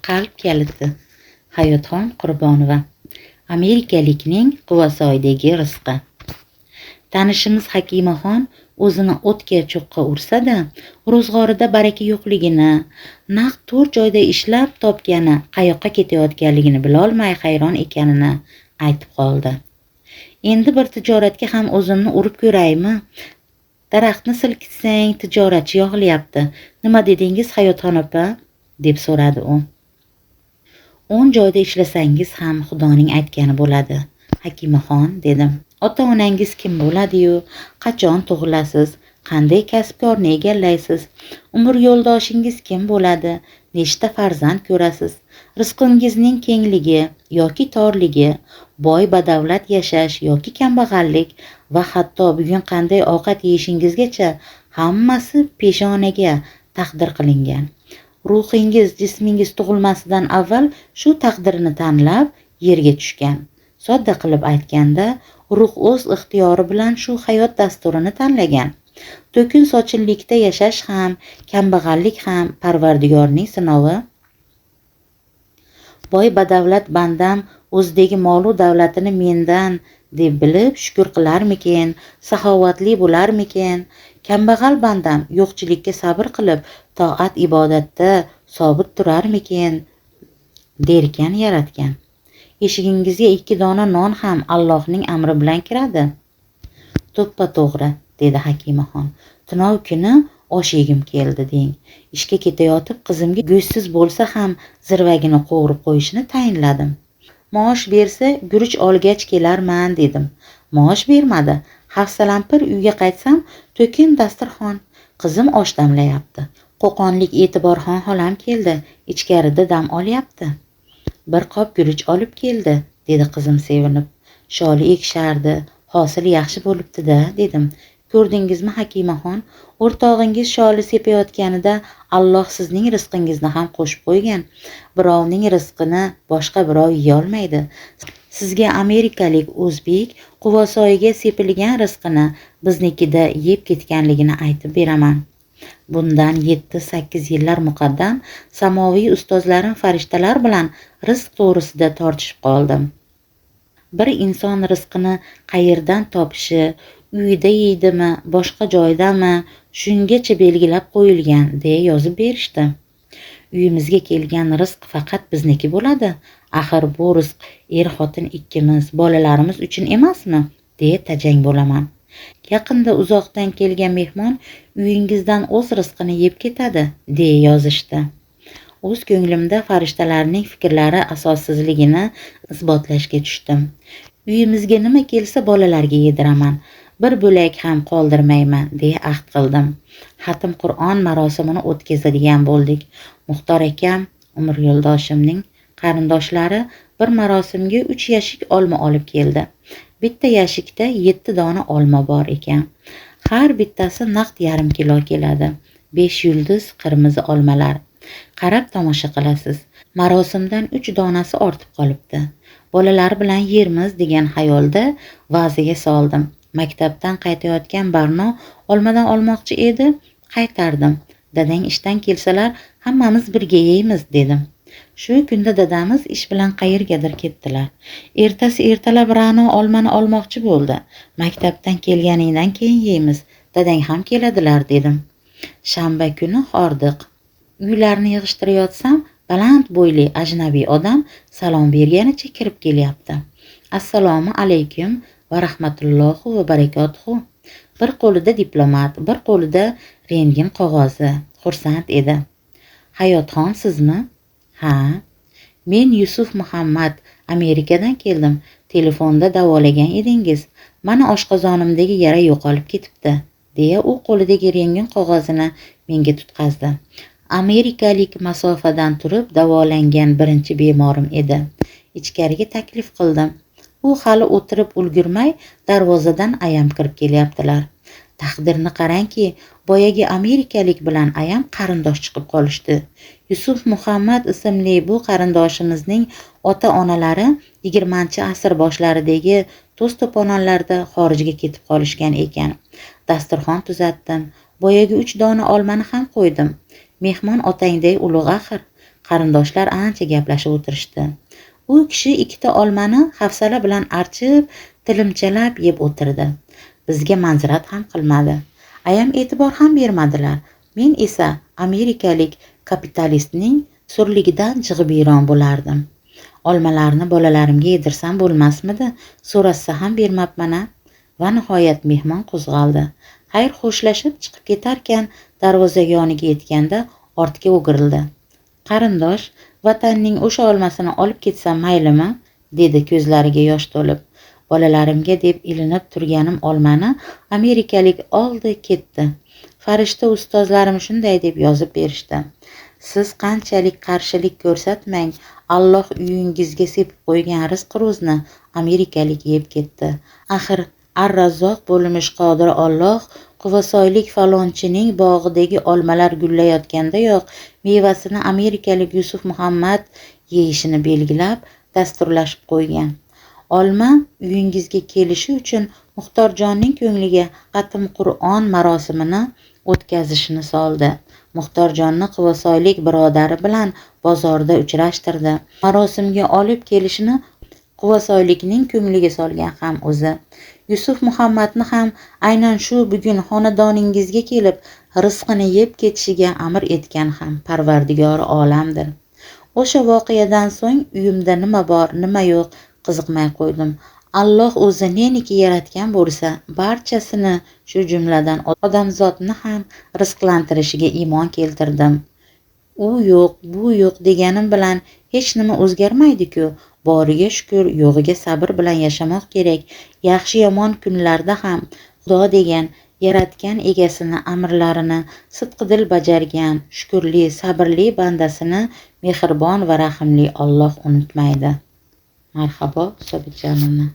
qalb kaliti. Hayotxon Qurbonova. Amerikalikning Quvasoydagi rizqi. Tanishimiz Hakimaxon o'zini o'tga cho'qqa ursa-da, ro'zg'orida baraka yo'qligini, naq 4 joyda ishlab topgani qayoqqa ketayotganligini bilolmay hayron ekanini aytib qoldi. Endi bir tijoratga ham o'zimni urib ko'raymi? Daraxtni silkitsang, tijoratchi yog'ilyapti. Nima dedingiz Hayotxon opa? deb so'radi u. 10 joyda ishlasangiz ham Xudoning aytgani bo'ladi, Hakimaxon, dedim. Ota-onangiz kim bo'ladi-yu? Qachon tug'ilasiz? Qanday kasb-korni egallaysiz? Umr yo'ldoshingiz kim bo'ladi? Nechta farzand ko'rasiz? Rizqingizning kengligi yoki torligi, boy badavlat yashash yoki kambag'allik va hatto bugun qanday ovqat yeyishingizgacha hammasi peshonaga taqdir qilingan. Ruhingiz, jismingiz tug'ilmasidan avval shu taqdirni tanlab yerga tushgan. Sodda qilib aytganda, ruh o'z ixtiyori bilan shu hayot dasturini tanlagan. To'kin sochinlikda yashash ham, kambag'allik ham Parvardigorning sinovi. Boy badavlat bandam o'zidagi molu davlatini mendan deb bilib shukr qilarmikin, saxovatli bo'larmikin? Kambag'al bandam yo'qchilikka sabr qilib, toat ibodatda sobit turarmikin? derkan yaratgan. Eshigingizga 2 dona non ham Allohning amri bilan kiradi. To'ppa to'g'ri, dedi Hakimaxon. Tunov kuni osh yegim keldi deng. Ishga ketayotib qizimga go'shtsiz bo'lsa ham zirvagini qo'g'rib qo'yishni tayinladim. Maosh bersa guruch olgach kelarman, dedim. Maosh bermadi. Hafsalampir uyga qaytsam, to'kin dasturxon. Qizim osh damlayapti. Qo'qonlik E'tiborxon xolam keldi. Ichkarida dam olyapti. Bir qop guruch olib keldi, dedi qizim sevinib. Sholi ekishardi, hosil yaxshi bo'libdi-da, dedim. Ko'rdingizmi Hakimaxon, o'rtog'ingiz sholi sepayotganida Alloh sizning rizqingizni ham qo'shib qo'ygan. Birovning rizqini boshqa birov yeyolmaydi. Sizga amerikalik o'zbek Quvasoyga sepilgan rizqini biznikida yeb ketganligini aytib beraman. Bundan 7-8 yillar muqaddam samoviy ustozlarim farishtalar bilan rizq to'g'risida tortishib qoldim. Bir inson rizqini qayerdan topishi, uyida yeydimi, boshqa joydami, shungacha belgilab qo'yilgan deya yozib berishdi. Uyimizga kelgan rizq faqat bizniki bo'ladi. Axir bu rizq xotin ikkimiz, bolalarimiz uchun emasmi? deya tajang bo'laman. Yaqinda uzoqdan kelgan mehmon uyingizdan o'z rizqini yeb ketadi, deya yozishdi. O'z ko'nglimda farishtalarning fikrlari asossizligini isbotlashga tushdim. Uyimizga nima kelsa bolalarga yediraman, bir bo'lak ham qoldirmayman, deya ahd qildim. Xatm Qur'on marosimini o'tkazadigan bo'ldik. Muxtor akam, umr yo'ldoshimning qarindoshlari bir marosimga 3 yashik olma olib keldi. Bitta yashikda 7 dona olma bor ekan. Har bittasi naqd 1/2 kilo keladi. 5 yulduz qirmizi olmalar. Qarab tomosha qilasiz. Marosimdan 3 donasi ortib qolibdi. Bolalar bilan yermiz degan xayolda vaziga soldim. Maktabdan qaytayotgan Barno olmadan olmoqchi edi, qaytardim. Dadang ishdan kelsalar hammamiz birga yeymiz, dedim. Shu kunda dadamiz ish bilan qayergadir ketdilar. Ertasi ertalab Ra'no olmani olmoqchi bo'ldi. Maktabdan kelganingdan keyin yeymiz, dadang ham keladilar, dedim. Shanba kuni hordiq. Uylarni yig'ishtireyotsam, baland bo'yli ajnabiy odam salom berganicha kirib kelyapti. Assalomu alaykum va rahmatullohi va barakotuhu. Bir qo'lida diplomat, bir qo'lida rentgen qog'ozi. Xursand edi. Hayotxon sizmi? Ha. Men Yusuf Muhammad, Amerikadan keldim. Telefonda davolagan edingiz. Mana oshqozonimdagi yara yo'qolib ketibdi, deya u qo'lidagi rentgen qog'ozini menga tutqazdi. Amerikalik masofadan turib davolangan birinchi bemorim edi. Ichkariga taklif qildim. U hali o'tirib ulgurmay darvozadan ayam kirib kelyaptilar. Taqdirni qarangki, boyagi amerikalik bilan ayam qarindosh chiqib qolishdi. Yusuf Muhammad ismli bu qarindoshimizning ota-onalari 20-asr boshlaridagi to's-to'polonlarda xorijga ketib qolishgan ekan. Dasturxon tuzatdim. Boyagi 3 dona olmani ham qo'ydim. Mehmon otangday ulug' axir. Qarindoshlar ancha gaplashib o'tirishdi. U kishi ikkita olmani hafsala bilan archib, tilimchalab yeb o'tirdi. Bizga manzirat ham qilmadi. Ayam e'tibor ham bermadilar. Men esa amerikalik kapitalistning surligidan jig'ibiyron bo'lardim. Olmalarni bolalarimga yedirsam bo'lmasmidi? So'rashsa ham bermabman-a. Va nihoyat mehmon qo'zg'aldi. Xayr xo'shlashib chiqib ketarkan, darvozaga yoniga yetganda ortga o'girildi. Qarindosh, vatanning o'sha olmasini olib ketsam maylimi? Dedi ko'zlariga yosh to'lib. Bolalarimga deb ilinib turganim olmani amerikalik oldi ketdi. Farishta ustozlarim shunday deb yozib berishdi. Siz qanchalik qarshilik ko'rsatmang, Alloh uyingizga sepib qo'ygan rizq ro'zni amerikalik yeb ketdi. Axir Ar-Razzoq bo'lmish qodir Alloh Quvasoylik falonchining bog'idagi olmalar gullayotgandayoq mevasini amerikalik Yusuf Muhammad yeyishini belgilab, dasturlashib qo'ygan. Olma uyingizga kelishi uchun Muxtorjonning ko'ngliga xatm Qur'on marosimini o'tkazishni soldi. Muxtorjonni Quvasoylik birodari bilan bozorda uchrashtirdi. Marosimga olib kelishini Quvasoylikning ko'ngliga solgan ham o'zi. Yusuf Muhammadni ham aynan shu bugun xonadoningizga kelib rizqini yeb ketishiga amr etgan ham Parvardigori olamdir. O'sha voqeadan so'ng uyimda nima bor, nima yo'q qiziqmay qo'ydim. Alloh o'zi neniki yaratgan bo'lsa, barchasini, shu jumladan odamzodni ham rizqlantirishiga iymon keltirdim. U yo'q, bu yo'q deganim bilan hech nima o'zgarmaydi-ku. Boriga shukr, yo'g'iga sabr bilan yashamoq kerak. Yaxshi yomon kunlarda ham Xudo degan yaratgan egasini amrlarini sidqidil bajargan, shukrli, sabrli bandasini mehribon va rahimli Alloh unutmaydi. Marhabo, Sobitjonimni.